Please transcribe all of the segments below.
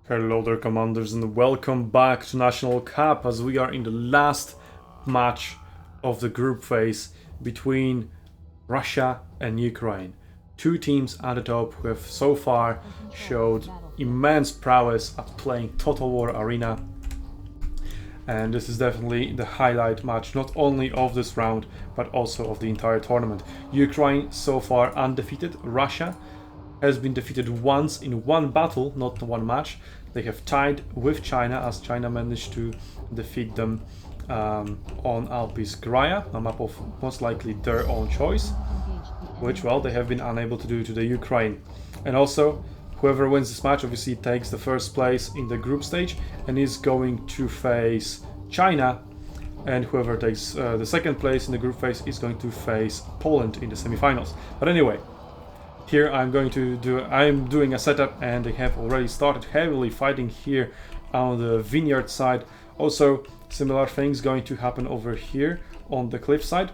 Hello there, commanders, and welcome back to National Cup as we are in the last match of the group phase between Russia and Ukraine. Two teams at the top who have so far showed immense prowess at playing Total War Arena. And this is definitely the highlight match not only of this round but also of the entire tournament. Ukraine so far undefeated. Russia has been defeated once in one battle, not one match. They have tied with China as China managed to defeat them on Alpis-Graya, a map of most likely their own choice, which, well, they have been unable to do to the Ukraine. And also, whoever wins this match obviously takes the first place in the group stage and is going to face China, and whoever takes the second place in the group phase is going to face Poland in the semifinals. But anyway, here I'm doing a setup, and they have already started heavily fighting here on the vineyard side. Also, similar things going to happen over here on the cliff side.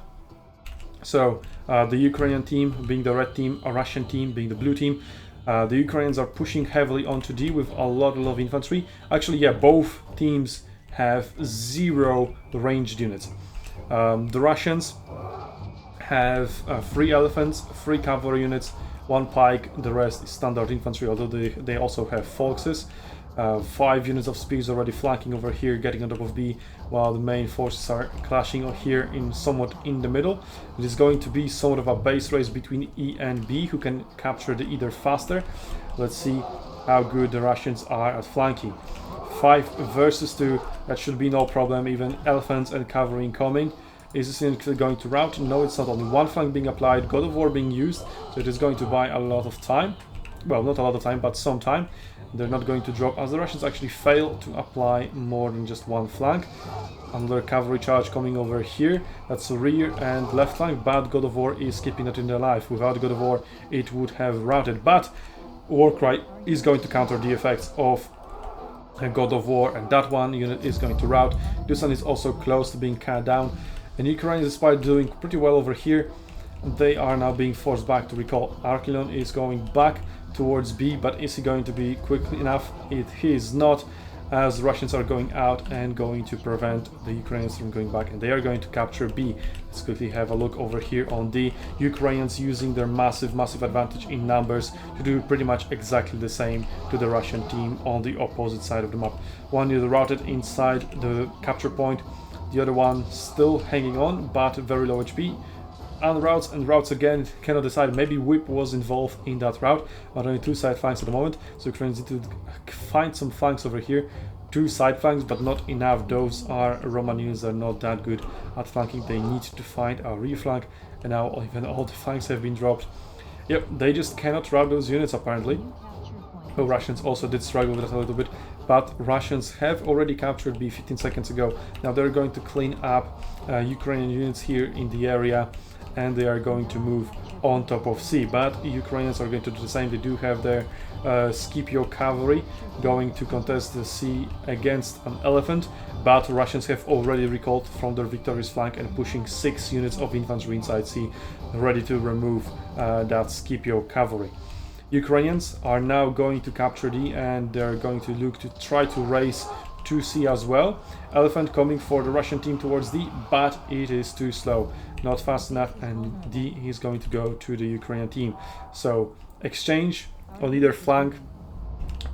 So the Ukrainian team being the red team, a Russian team being the blue team. The Ukrainians are pushing heavily onto D with a lot of infantry. Actually, yeah, both teams have 0 ranged units. The Russians have 3 elephants, 3 cavalry units, 1 pike, the rest is standard infantry, although they also have foxes. 5 units of spears already flanking over here, getting on top of B, while the main forces are clashing here somewhat in the middle. It is going to be somewhat of a base race between E and B, who can capture the either faster. Let's see how good the Russians are at flanking. 5 versus 2, that should be no problem, even elephants and cavalry incoming. Is this going to rout? No, it's not. Only 1 flank being applied, God of War being used, so it is going to buy a lot of time. Well, not a lot of time, but some time. They're not going to drop, as the Russians actually fail to apply more than just 1 flank. Another cavalry charge coming over here. That's rear and left flank, but God of War is keeping it in their life. Without God of War, it would have routed. But Warcry is going to counter the effects of God of War, and that one unit is going to rout. This one is also close to being cut down. And Ukraine, despite doing pretty well over here, they are now being forced back to recall. Archilon is going back towards B, but is he going to be quick enough? He is not, as the Russians are going out and going to prevent the Ukrainians from going back, and they are going to capture B. Let's quickly have a look over here on D. Ukrainians using their massive advantage in numbers to do pretty much exactly the same to the Russian team on the opposite side of the map. One unit routed inside the capture point, the other one still hanging on, but very low HP. And routes again, cannot decide. Maybe Whip was involved in that route, but only 2 side flanks at the moment. So Ukrainians need to find some flanks over here. 2 side flanks, but not enough. Those are Roman units that are not that good at flanking. They need to find a rear flank, and now even all the flanks have been dropped. Yep, they just cannot route those units apparently. The Russians also did struggle with that a little bit, but Russians have already captured B 15 seconds ago. Now they're going to clean up Ukrainian units here in the area, and they are going to move on top of C. But Ukrainians are going to do the same. They do have their Scipio cavalry going to contest the C against an elephant, but Russians have already recalled from their victorious flank and pushing 6 units of infantry inside C, ready to remove that Scipio cavalry. Ukrainians are now going to capture D, and they're going to look to try to race to C as well. Elephant coming for the Russian team towards D, but it is too slow, not fast enough, and D is going to go to the Ukrainian team. So exchange on either flank,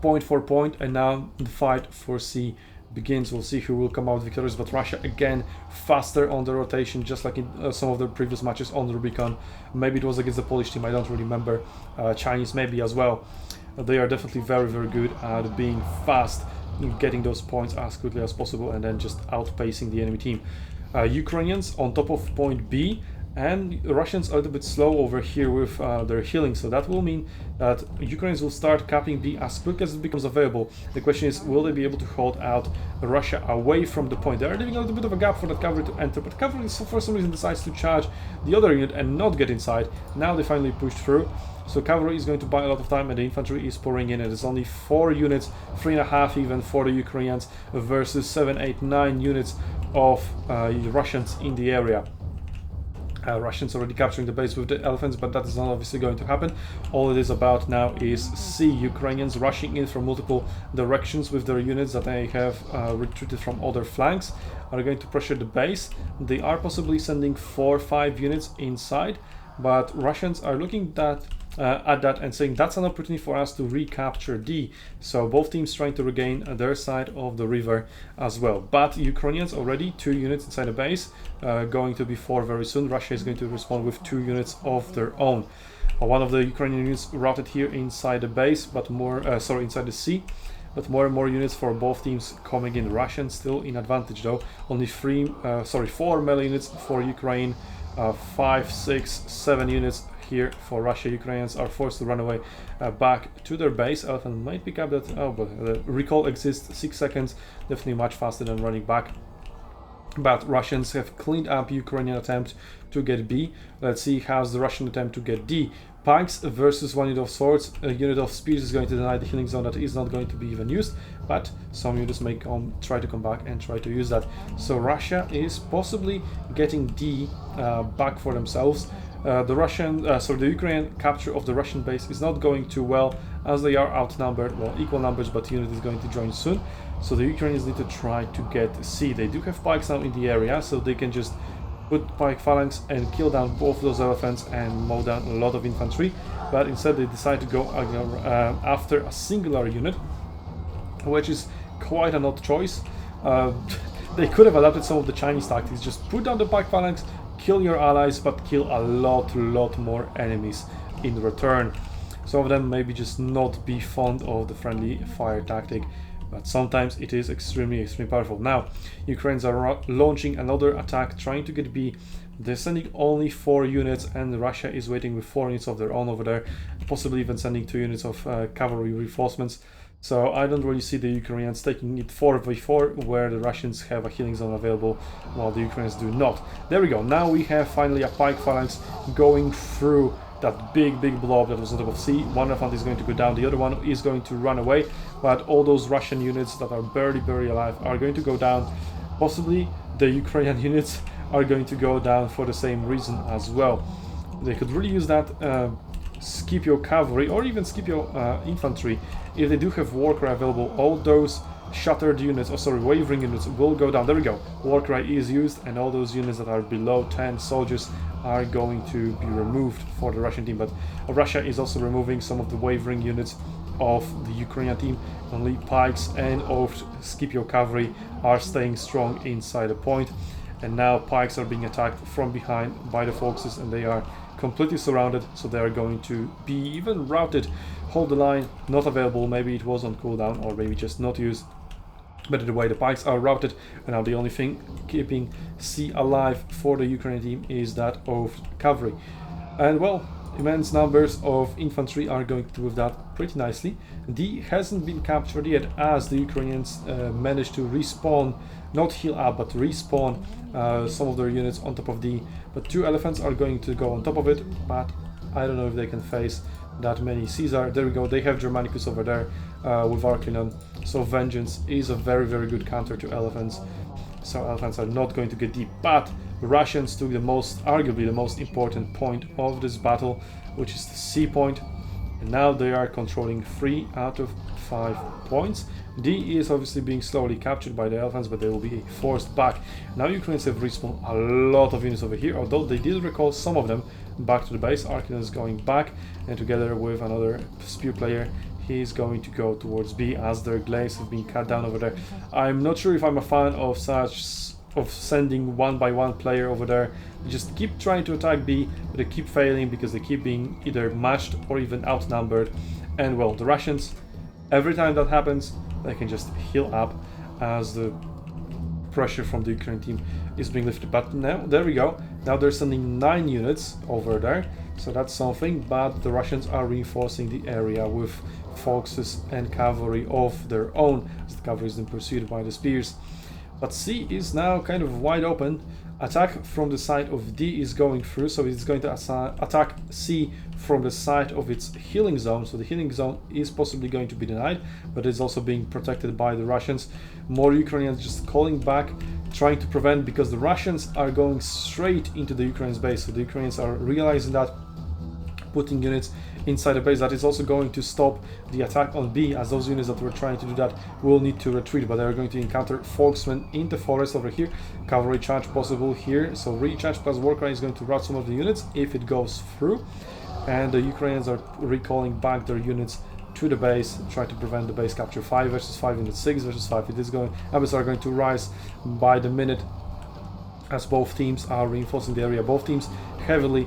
point for point, and now the fight for C begins. We'll see who will come out victorious, but Russia again faster on the rotation, just like in some of the previous matches on the Rubicon. Maybe it was against the Polish team, I don't really remember. Chinese maybe as well. They are definitely very good at being fast in getting those points as quickly as possible and then just outpacing the enemy team. Ukrainians on top of point B, and Russians are a little bit slow over here with their healing, so that will mean that Ukrainians will start capping B as quick as it becomes available. The question is, will they be able to hold out Russia away from the point? They are leaving a little bit of a gap for that cavalry to enter, but cavalry for some reason decides to charge the other unit and not get inside. Now they finally push through, so cavalry is going to buy a lot of time, and the infantry is pouring in. It is only 4 units, 3.5 even for the Ukrainians versus 7, 8, 9 units of Russians in the area. Russians already capturing the base with the elephants, but that is not obviously going to happen. All it is about now is C. Ukrainians rushing in from multiple directions with their units that they have retreated from other flanks are going to pressure the base. They are possibly sending 4 or 5 units inside, but Russians are looking at that and saying that's an opportunity for us to recapture D. So both teams trying to regain their side of the river as well. But Ukrainians already 2 units inside the base, going to be 4 very soon. Russia is going to respond with 2 units of their own. One of the Ukrainian units routed here inside the base, but inside the sea. But more and more units for both teams coming in. Russians still in advantage though. Only 4 melee units for Ukraine, 5, 6, 7 units here for Russia. Ukrainians are forced to run away back to their base. Elephant might pick up that. Oh, but the recall exists. 6 seconds, definitely much faster than running back. But Russians have cleaned up Ukrainian attempt to get B. Let's see how's the Russian attempt to get D. Pikes versus 1 unit of swords. A unit of spears is going to deny the healing zone that is not going to be even used, but some units may try to come back and try to use that. So Russia is possibly getting D back for themselves. The Ukrainian capture of the Russian base is not going too well, as they are outnumbered, well, equal numbers, but unit is going to join soon. So the Ukrainians need to try to get C. They do have pikes now in the area, so they can just put pike phalanx and kill down both those elephants and mow down a lot of infantry. But instead they decide to go after a singular unit, which is quite an odd choice. They could have adapted some of the Chinese tactics, just put down the pike phalanx, kill your allies, but kill a lot more enemies in return. Some of them maybe just not be fond of the friendly fire tactic, but sometimes it is extremely powerful. Now Ukrainians are launching another attack, trying to get B. They're sending only 4 units, and Russia is waiting with 4 units of their own over there, possibly even sending 2 units of cavalry reinforcements. So I don't really see the Ukrainians taking it 4v4, where the Russians have a healing zone available while the Ukrainians do not. There we go. Now we have finally a pike phalanx going through that big blob that was on top of C. One elephant is going to go down, the other one is going to run away, but all those Russian units that are barely alive are going to go down. Possibly the Ukrainian units are going to go down for the same reason as well. They could really use that Scipio cavalry or even Scipio infantry. If they do have Warcry available, all those shattered units, wavering units will go down. There we go. Warcry is used, and all those units that are below 10 soldiers are going to be removed for the Russian team. But Russia is also removing some of the wavering units of the Ukrainian team. Only pikes and Scipio cavalry are staying strong inside the point. And now pikes are being attacked from behind by the foxes, and they are completely surrounded, so they are going to be even routed. Hold the line, not available. Maybe it was on cooldown, or maybe just not used. But either way, the pikes are routed, and now the only thing keeping C alive for the Ukrainian team is that of cavalry. And well, immense numbers of infantry are going to do with that pretty nicely. D hasn't been captured yet, as the Ukrainians managed to respawn, not heal up, but respawn some of their units on top of D. But 2 elephants are going to go on top of it, but I don't know if they can face that many Caesar. There we go, they have Germanicus over there with Arclinon, so Vengeance is a very good counter to elephants. So elephants are not going to get deep, but the Russians took arguably the most important point of this battle, which is the C point, and now they are controlling 3 out of 5 points. D is obviously being slowly captured by the elephants, but they will be forced back. Now Ukrainians have respawned a lot of units over here, although they did recall some of them back to the base. Arclinon is going back, and together with another spear player, he's going to go towards B, as their glaives have been cut down over there. I'm not sure if I'm a fan of sending 1 by 1 player over there. They just keep trying to attack B, but they keep failing because they keep being either matched or even outnumbered. And well, the Russians, every time that happens, they can just heal up as the pressure from the Ukrainian team is being lifted. But now, there we go. Now they're sending 9 units over there, so that's something. But the Russians are reinforcing the area with foxes and cavalry of their own, as the cavalry is then pursued by the spears. But C is now kind of wide open. Attack from the side of D is going through, so it's going to attack C from the side of its healing zone. So the healing zone is possibly going to be denied, but it's also being protected by the Russians. More Ukrainians just calling back trying to prevent, because the Russians are going straight into the Ukraine's base. So the Ukrainians are realizing that, putting units inside the base. That is also going to stop the attack on B, as those units that were trying to do that will need to retreat, but they are going to encounter Folksmen in the forest over here. Cavalry charge possible here, so recharge plus Warcry is going to rout some of the units if it goes through, and the Ukrainians are recalling back their units to the base, try to prevent the base capture. 5 versus 5 units, 6 versus 5. It is going, numbers are going to rise by the minute as both teams are reinforcing the area. Both teams heavily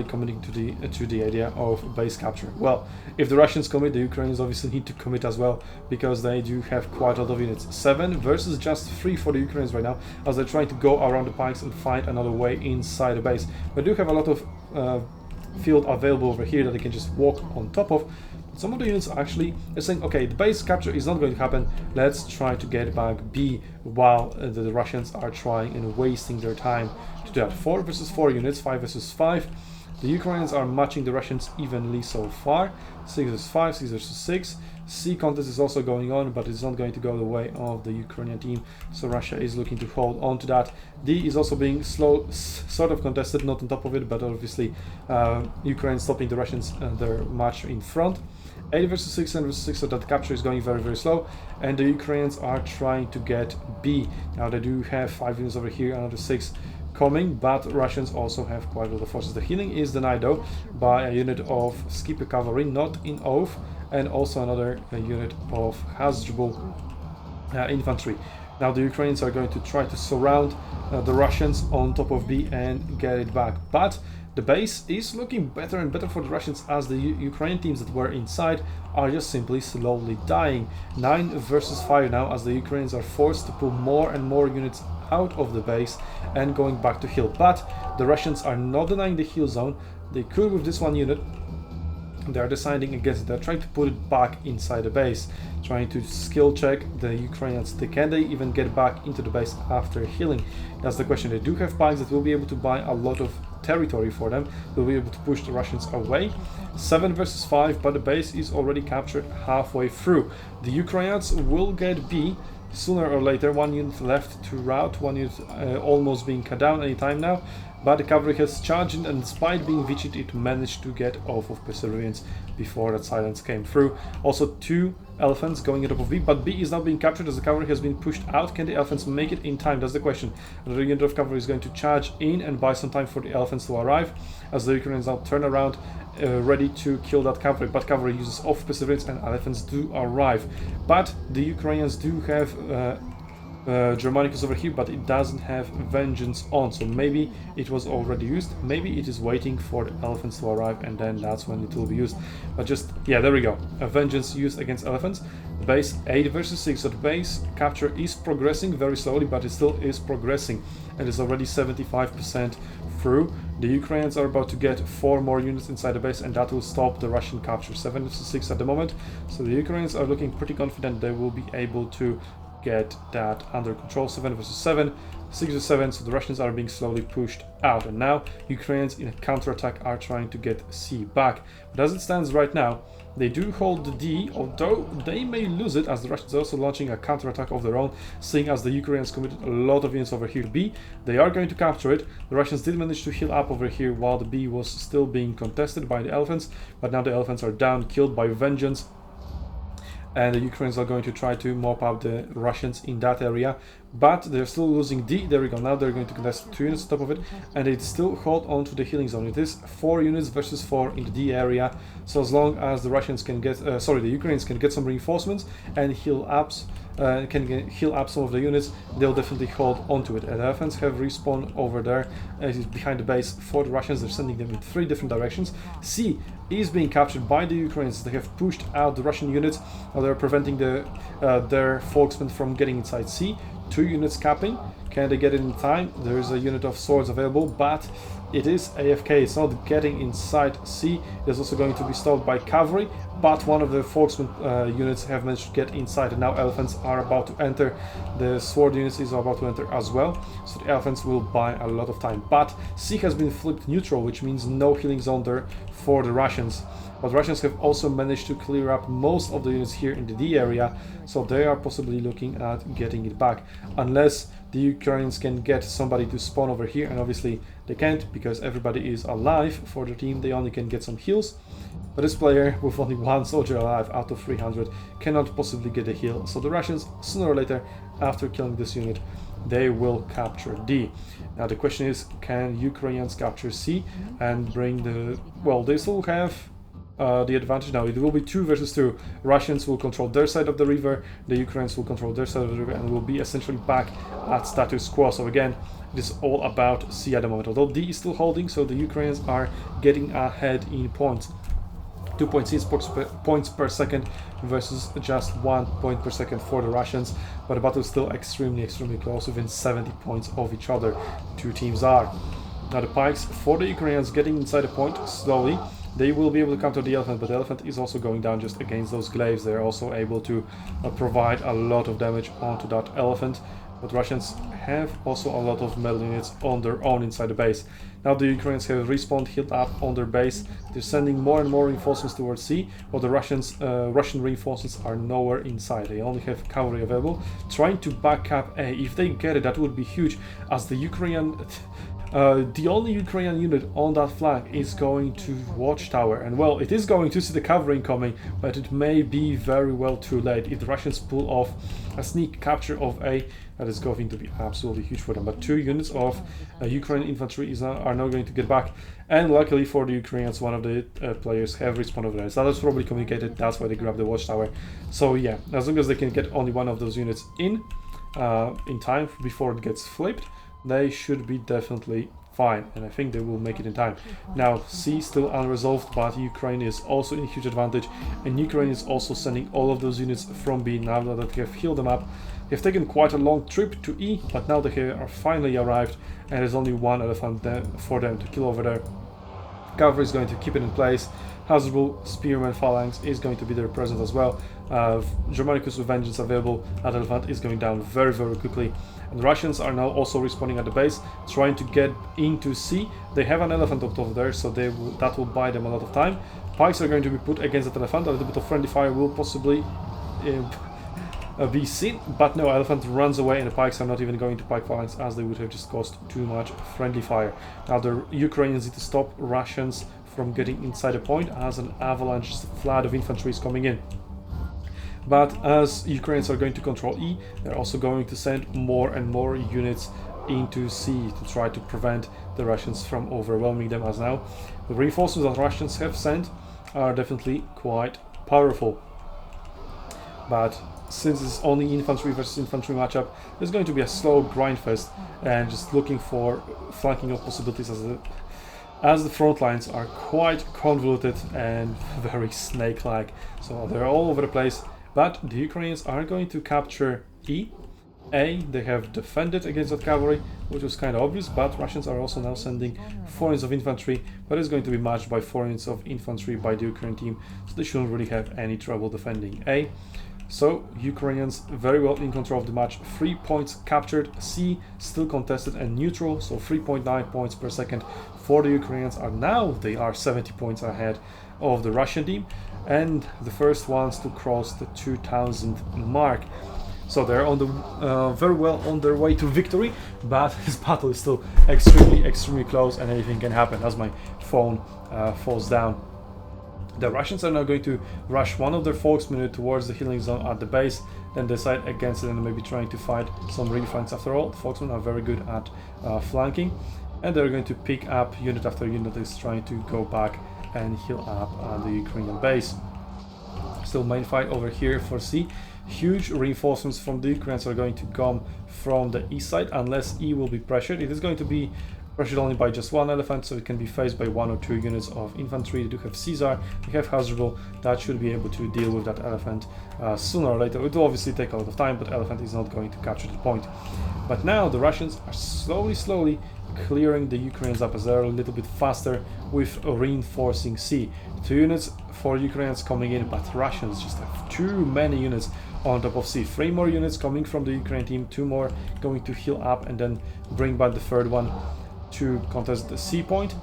committing to the idea of base capture. Well, if the Russians commit, the Ukrainians obviously need to commit as well, because they do have quite a lot of units. 7 versus just 3 for the Ukrainians right now, as they're trying to go around the pikes and find another way inside the base. But do have a lot of field available over here that they can just walk on top of. Some of the units actually are saying, okay, the base capture is not going to happen, let's try to get back B, while the Russians are trying and wasting their time to do that. 4 versus 4 units, 5 versus 5. The Ukrainians are matching the Russians evenly so far. 6 versus 5, 6 versus 6. C contest is also going on, but it's not going to go the way of the Ukrainian team, so Russia is looking to hold on to that. D is also being sort of contested, not on top of it, but obviously Ukraine stopping the Russians their march in front. 8 versus 6, 7 versus 6, so that capture is going very slow, and the Ukrainians are trying to get B. Now they do have 5 units over here, another 6 coming, but Russians also have quite a lot of forces. The healing is denied though by a unit of Skippy Cavalry, not in Oath, and also another unit of Hasdrubal infantry. Now the Ukrainians are going to try to surround the Russians on top of B and get it back, but the base is looking better and better for the Russians, as the Ukrainian teams that were inside are just simply slowly dying. 9 versus 5 now, as the Ukrainians are forced to pull more and more units out of the base and going back to heal. But the Russians are not denying the heal zone. They could with this one unit. They are deciding against it. They're trying to put it back inside the base, trying to skill check the Ukrainians. Can they even get back into the base after healing? That's the question. They do have pikes that will be able to buy a lot of territory for them. They'll be able to push the Russians away. 7 versus 5, but the base is already captured halfway through. The Ukrainians will get B sooner or later. 1 unit left to rout, 1 unit almost being cut down anytime now, but the cavalry has charged in, and despite being Vichy, it managed to get off of Perseverance before that silence came through. Also 2 elephants going into B, but B is now being captured as the cavalry has been pushed out. Can the elephants make it in time? That's the question. Another unit of cavalry is going to charge in and buy some time for the elephants to arrive, as the Ukrainians now turn around ready to kill that cavalry, but cavalry uses off Perseverance and elephants do arrive. But the Ukrainians do have Germanicus over here, but it doesn't have Vengeance on, so maybe it was already used, maybe it is waiting for the elephants to arrive and then that's when it will be used. But just, yeah, there we go, a Vengeance used against elephants. The base 8 versus 6, so the base capture is progressing very slowly, but it still is progressing, and it's already 75% through. The Ukrainians are about to get 4 more units inside the base, and that will stop the Russian capture. 7 versus 6 at the moment, so the Ukrainians are looking pretty confident they will be able to get that under control. 7 versus 7, 6 versus 7, so the Russians are being slowly pushed out, and now Ukrainians in a counterattack are trying to get C back. But as it stands right now, they do hold the D, although they may lose it, as the Russians are also launching a counterattack of their own, seeing as the Ukrainians committed a lot of units over here to B. They are going to capture it. The Russians did manage to heal up over here while the B was still being contested by the elephants, but now the elephants are down, killed by Vengeance, and the Ukrainians are going to try to mop up the Russians in that area, but they're still losing D. There we go. Now they're going to contest 2 units on top of it, and they still hold on to the healing zone. It is 4 units versus 4 in the D area, so as long as the Russians can get, the Ukrainians can get some reinforcements and heal up some of the units, they'll definitely hold on to it. And the elephants have respawned over there behind the base for the Russians. They're sending them in 3 different directions. C is being captured by the Ukrainians. They have pushed out the Russian units. They're preventing their Folksmen from getting inside C. 2 units capping. Can they get it in time? There is a unit of swords available, but it is AFK. It's not getting inside C. It's also going to be stopped by cavalry, but one of the Folksmen units have managed to get inside, and now elephants are about to enter. The sword units is about to enter as well, so the elephants will buy a lot of time. But C has been flipped neutral, which means no healing zone there for the Russians. but Russians have also managed to clear up most of the units here in the D area, so they are possibly looking at getting it back, unless the Ukrainians can get somebody to spawn over here, and obviously they can't because everybody is alive for the team. They only can get some heals, but this player with only one soldier alive out of 300 cannot possibly get a heal, so the Russians sooner or later, after killing this unit, they will capture D. Now the question is, can Ukrainians capture C and bring the... well, they still have the advantage now. It will be 2 versus 2. Russians will control their side of the river, the Ukrainians will control their side of the river, and will be essentially back at status quo. So again, it is all about C at the moment. Although D is still holding, so the Ukrainians are getting ahead in points. 2.6 points per second versus just 1 point per second for the Russians, but the battle is still extremely close, within 70 points of each other. Two teams are. Now the pikes for the Ukrainians getting inside the point slowly. They will be able to counter the elephant, but the elephant is also going down just against those glaives. They're also able to provide a lot of damage onto that elephant, but Russians have also a lot of metal units on their own inside the base. Now the Ukrainians have respawned, healed up on their base. They're sending more and more reinforcements towards C, while the Russian reinforcements are nowhere inside. They only have cavalry available, trying to back up A. If they get it, that would be huge, as the Ukrainian... the only Ukrainian unit on that flank is going to Watchtower, and well, it is going to see the cavalry incoming, but it may be very well too late. If the Russians pull off a sneak capture of A, that is going to be absolutely huge for them. But 2 units of Ukrainian infantry are now going to get back, and luckily for the Ukrainians, one of the players have respawned over there. So that was probably communicated, that's why they grabbed the Watchtower. So yeah, as long as they can get only one of those units in time before it gets flipped, they should be definitely fine, and I think they will make it in time. Now C still unresolved, but Ukraine is also in huge advantage, and Ukraine is also sending all of those units from B now that they have healed them up. They've taken quite a long trip to E, but now they are finally arrived, and there's only one elephant for them to kill over there. Cavalry is going to keep it in place. Hasdrubal Spearman Phalanx is going to be there present as well. Germanicus with Vengeance available. That elephant is going down very quickly. And the Russians are now also respawning at the base, trying to get into C. They have an elephant up over there, so that will buy them a lot of time. Pikes are going to be put against that elephant. A little bit of friendly fire will possibly be seen, but no, elephant runs away, and the pikes are not even going to pike phalanx, as they would have just caused too much friendly fire. Now the Ukrainians need to stop Russians from getting inside the point, as an avalanche flood of infantry is coming in. But as Ukrainians are going to control E, they're also going to send more and more units into C to try to prevent the Russians from overwhelming them, as now the reinforcements that Russians have sent are definitely quite powerful. But since it's only infantry versus infantry matchup, there's going to be a slow grind fest and just looking for flanking of possibilities, as the front lines are quite convoluted and very snake-like. So they're all over the place, but the Ukrainians are going to capture E. A, they have defended against that cavalry, which was kind of obvious, but Russians are also now sending 4 units of infantry, but it's going to be matched by 4 units of infantry by the Ukrainian team, so they shouldn't really have any trouble defending A. So Ukrainians very well in control of the match. 3 points captured. C still contested and neutral, so 3.9 points per second for the Ukrainians. They are 70 points ahead of the Russian team, and the first ones to cross the 2000 mark. So they're on the very well on their way to victory, but this battle is still extremely close, and anything can happen as my phone falls down. The Russians are now going to rush one of their Volksmen towards the healing zone at the base, then decide against it and maybe trying to fight some reflanks. After all, the Volksmen are very good at flanking, and they're going to pick up unit after unit that is trying to go back and heal up on the Ukrainian base. Still main fight over here for C. Huge reinforcements from the Ukrainians are going to come from the east side, unless E will be pressured. It is going to be pressured only by just 1 elephant, so it can be faced by 1 or 2 units of infantry. They do have Caesar, they have Hasdrubal, that should be able to deal with that elephant sooner or later. It will obviously take a lot of time, but elephant is not going to capture the point. But now the Russians are slowly clearing the Ukrainians up, as they're a little bit faster with reinforcing C. 2 units for Ukrainians coming in, but Russians just have too many units on top of C. 3 more units coming from the Ukrainian team, 2 more going to heal up and then bring back the 3rd one to contest the C point.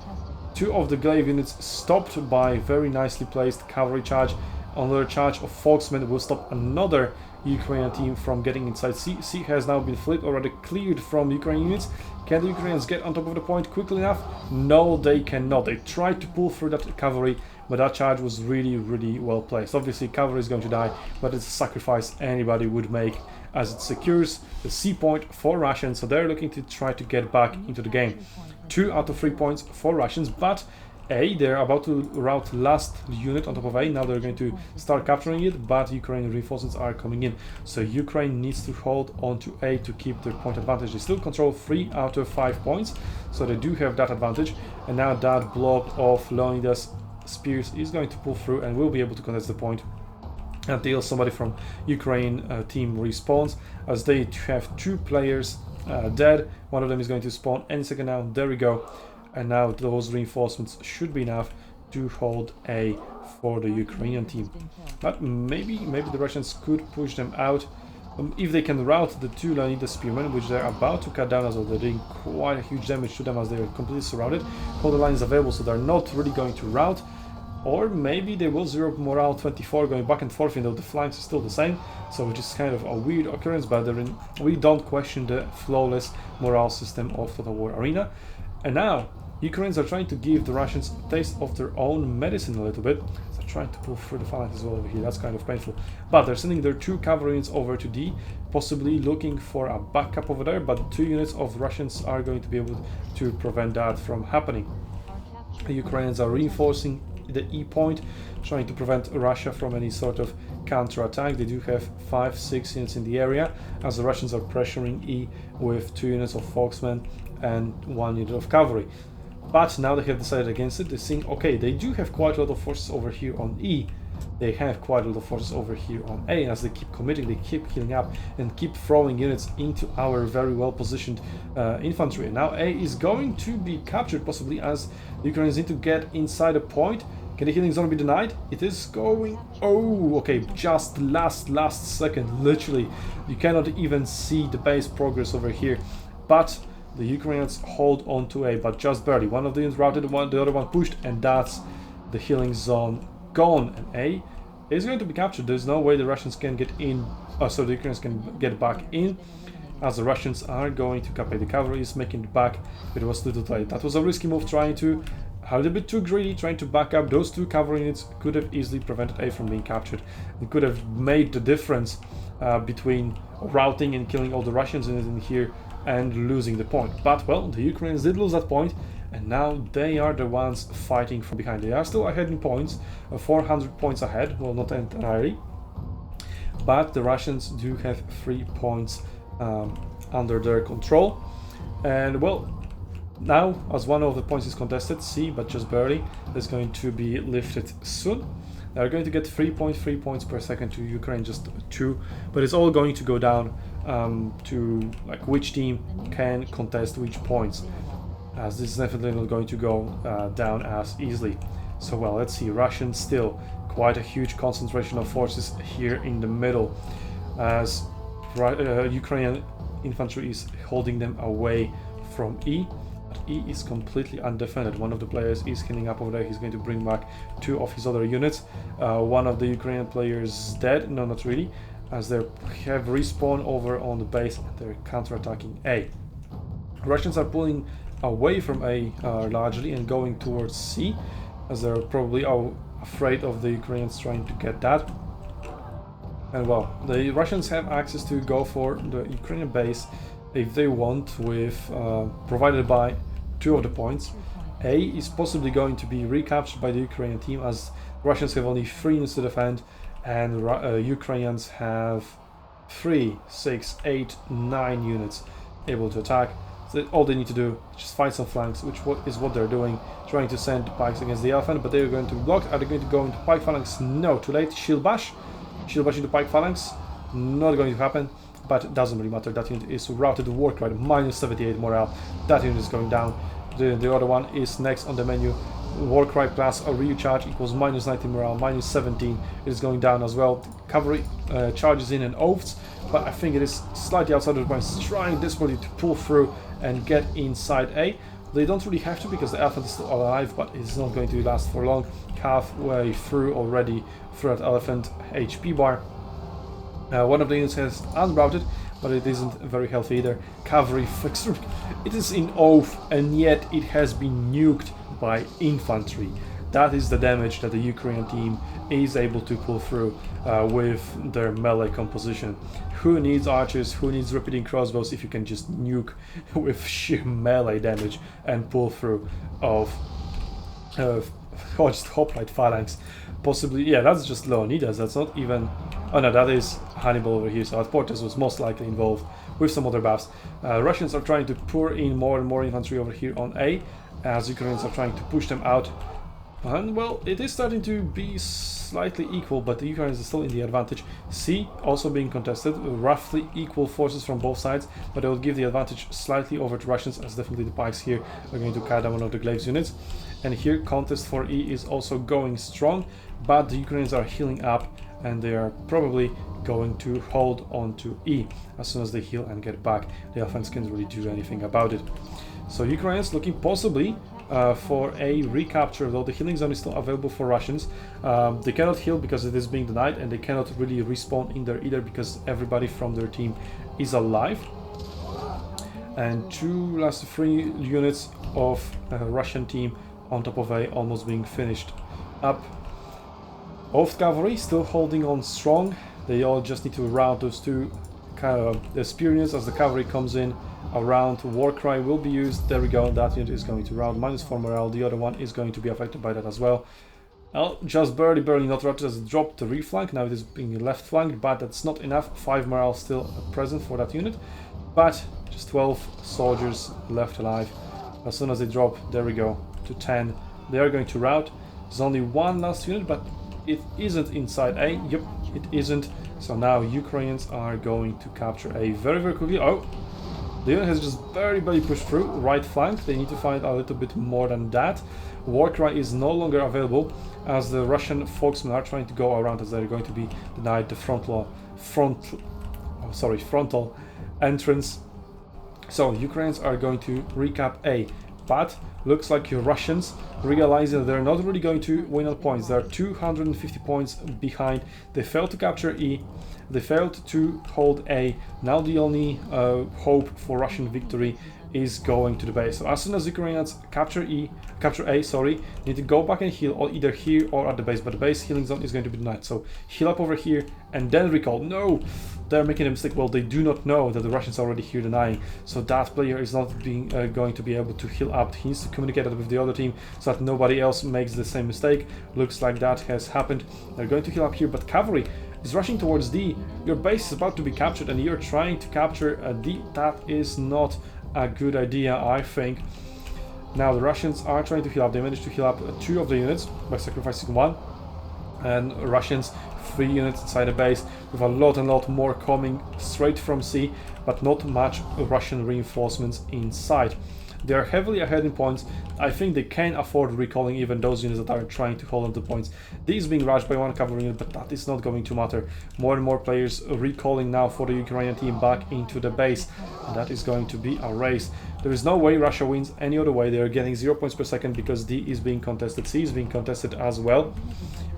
Two of the glaive units stopped by very nicely placed cavalry charge. Another charge of Foxmen will stop another Ukrainian team from getting inside C. C has now been flipped, already cleared from Ukrainian units. Can the Ukrainians get on top of the point quickly enough? No, they cannot. They tried to pull through that cavalry, but that charge was really well placed. Obviously, cavalry is going to die, but it's a sacrifice anybody would make, as it secures the C point for Russians, so they're looking to try to get back into the game. 2 out of 3 points for Russians, but A, they're about to rout last unit on top of A. Now they're going to start capturing it, but Ukrainian reinforcements are coming in. So Ukraine needs to hold on to A to keep their point advantage. They still control 3 out of 5 points, so they do have that advantage. And now that blob of Leonidas Spears is going to pull through and will be able to contest the point until somebody from Ukraine team respawns, as they have 2 players dead. One of them is going to spawn any second now. There we go. And now those reinforcements should be enough to hold A for the Ukrainian team. But maybe the Russians could push them out if they can rout the 2 Leonidas Spearmen, which they're about to cut down as well. They're doing quite a huge damage to them as they are completely surrounded. All the lines available, so they're not really going to rout. Or maybe they will zero morale 24 going back and forth, even though the flanks are still the same. So which is kind of a weird occurrence, but we don't question the flawless morale system of Total War Arena. And now Ukrainians are trying to give the Russians a taste of their own medicine a little bit. They're trying to pull through the phalanx as well over here. That's kind of painful. But they're sending their 2 cavalry units over to D, possibly looking for a backup over there, but 2 units of Russians are going to be able to prevent that from happening. The Ukrainians are reinforcing the E point, trying to prevent Russia from any sort of counter-attack. They do have 5-6 units in the area, as the Russians are pressuring E with 2 units of Foxmen and 1 unit of cavalry. But now they have decided against it. They're saying, okay, they do have quite a lot of forces over here on E. They have quite a lot of forces over here on A, and as they keep committing, they keep healing up and keep throwing units into our very well positioned infantry. And now A is going to be captured, possibly, as the Ukrainians need to get inside a point. Can the healing zone be denied? It is going... Oh, okay, just last second, literally. You cannot even see the base progress over here. But the Ukrainians hold on to A, but just barely. One of the units routed, the other one pushed, and that's the healing zone gone. And A is going to be captured. There's no way the Russians can get in, so the Ukrainians can get back in, as the Russians are going to capture. The cavalry is making it back, but it was too late. That was a risky move, trying to... a little bit too greedy, trying to back up. Those 2 cavalry units could have easily prevented A from being captured. It could have made the difference between routing and killing all the Russians in here and losing the point. But, well, the Ukrainians did lose that point, and now they are the ones fighting from behind. They are still ahead in points, 400 points ahead, well, not entirely, but the Russians do have 3 points under their control. And, well, now, as one of the points is contested, C, but just barely, is going to be lifted soon. They're going to get 3.3 points per second to Ukraine, just 2, but it's all going to go down to like which team can contest which points, as this is definitely not going to go down as easily. So, well, let's see. Russians still quite a huge concentration of forces here in the middle, as Ukrainian infantry is holding them away from E. But E is completely undefended. One of the players is healing up over there. He's going to bring back 2 of his other units. One of the Ukrainian players dead. No, not really, as they have respawned over on the base and they're counter-attacking A. Russians are pulling away from A largely and going towards C, as they're probably afraid of the Ukrainians trying to get that. And, well, the Russians have access to go for the Ukrainian base if they want, with provided by 2 of the points. A is possibly going to be recaptured by the Ukrainian team, as Russians have only 3 units to defend, and Ukrainians have 3, 6, 8, 9 units able to attack. So all they need to do is just fight some flanks, which is what they're doing, trying to send pikes against the elephant, but they're going to be blocked. Are they going to go into pike phalanx? No, too late. Shield bash into pike phalanx, not going to happen. But it doesn't really matter. That unit is routed to Warcry, minus 78 morale. That unit is going down. The other one is next on the menu. Warcry plus a recharge equals minus 19 morale, minus 17. It is going down as well. Cavalry charges in and oaths, but I think it is slightly outside of the points, trying desperately to pull through and get inside A. They don't really have to because the elephant is still alive, but it's not going to last for long. Halfway through already through that elephant HP bar. One of the units has unrouted, but it isn't very healthy either. Cavalry, it is in oath, and yet it has been nuked by infantry. That is the damage that the Ukrainian team is able to pull through with their melee composition. Who needs archers, who needs repeating crossbows if you can just nuke with sheer melee damage and pull through of just hoplite phalanx. Possibly, yeah, that's just Leonidas, that's not even... Oh no, that is Hannibal over here, so Portes was most likely involved with some other buffs. Russians are trying to pour in more and more infantry over here on A, as Ukrainians are trying to push them out. And well, it is starting to be slightly equal, but the Ukrainians are still in the advantage. C also being contested, roughly equal forces from both sides, but it will give the advantage slightly over to Russians, as definitely the pikes here are going to cut down one of the glaives units. And here contest for E is also going strong, but the Ukrainians are healing up and they are probably going to hold on to E. As soon as they heal and get back, the offense can't really do anything about it. So Ukrainians looking possibly for a recapture, though the healing zone is still available for Russians. They cannot heal because it is being denied, and they cannot really respawn in there either because everybody from their team is alive. And last three units of Russian team on top of A almost being finished up. Both cavalry still holding on strong. They all just need to round those two the spear units as the cavalry comes in. Around Warcry will be used. There we go, that unit is going to round, -4 morale. The other one is going to be affected by that as well. Well, just barely not rounded as it dropped the reflank. Now it is being left flanked, but that's not enough. 5 morale still present for that unit, but just 12 soldiers left alive. As soon as they drop, there we go, to 10, they are going to rout. There's only one last unit, but it isn't inside A. Yep, it isn't. So now Ukrainians are going to capture A very quickly. Oh, the unit has just barely pushed through. Right flank, they need to find a little bit more than that. Warcry is no longer available as the Russian folksmen are trying to go around as they're going to be denied the frontal entrance. So Ukrainians are going to recap A, but looks like your Russians realize that they're not really going to win on points. They're 250 points behind. They failed to capture E. They failed to hold A. Now the only hope for Russian victory is going to the base. So as soon as Ukrainians capture A, sorry, need to go back and heal, or either here or at the base. But the base healing zone is going to be denied. So heal up over here and then recall. No, they're making a mistake. Well, they do not know that the Russians are already here denying. So that player is not going to be able to heal up. He needs to communicate it with the other team so that nobody else makes the same mistake. Looks like that has happened. They're going to heal up here, but cavalry is rushing towards D. Your base is about to be captured and you're trying to capture a D. That is not a good idea, I think. Now the Russians are trying to heal up. They managed to heal up 2 of the units by sacrificing 1, and Russians 3 units inside the base with a lot more coming straight from C, but not much Russian reinforcements inside. They are heavily ahead in points. I think they can afford recalling even those units that are trying to hold on to points. These being rushed by 1 cavalry unit, but that is not going to matter. More and more players recalling now for the Ukrainian team back into the base, and that is going to be a race. There is no way Russia wins any other way. They are getting 0 points per second because D is being contested, C is being contested as well,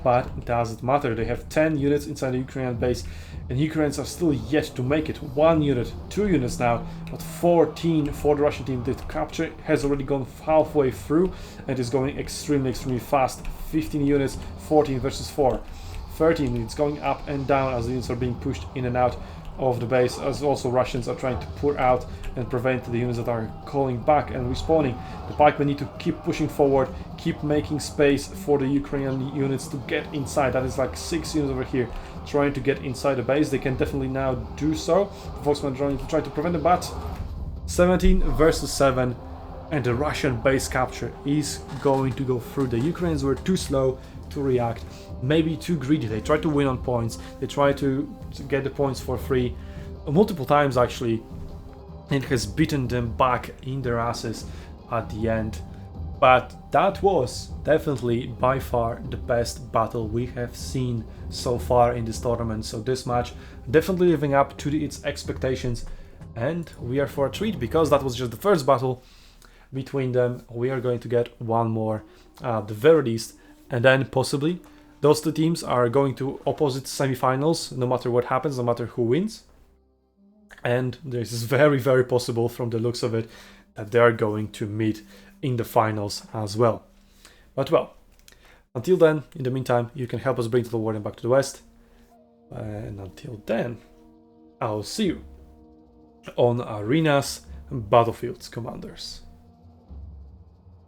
but it doesn't matter. They have 10 units inside the Ukrainian base, and Ukrainians are still yet to make it. 1 unit, 2 units now, but 14 for the Russian team. The capture has already gone halfway through and is going extremely fast. 15 units, 14 versus 4. 13, it's going up and down as the units are being pushed in and out of the base, as also Russians are trying to pour out and prevent the units that are calling back and respawning. The pikemen need to keep pushing forward, keep making space for the Ukrainian units to get inside. That is like 6 units over here trying to get inside the base. They can definitely now do so. The Volksmen are trying to prevent it, but 17 versus 7, and the Russian base capture is going to go through. The Ukrainians were too slow to react, maybe too greedy. They tried to win on points, they tried to get the points for free multiple times actually. It has beaten them back in their asses at the end. But that was definitely by far the best battle we have seen so far in this tournament. So this match definitely living up to its expectations, and we are for a treat because that was just the first battle. between them. We are going to get one more at the very least, and then possibly those two teams are going to opposite semifinals, no matter what happens, no matter who wins. And this is very, very possible from the looks of it that they are going to meet in the finals as well. But well, until then, in the meantime, you can help us bring the Warden back to the West. And until then, I'll see you on Arenas Battlefields, Commanders.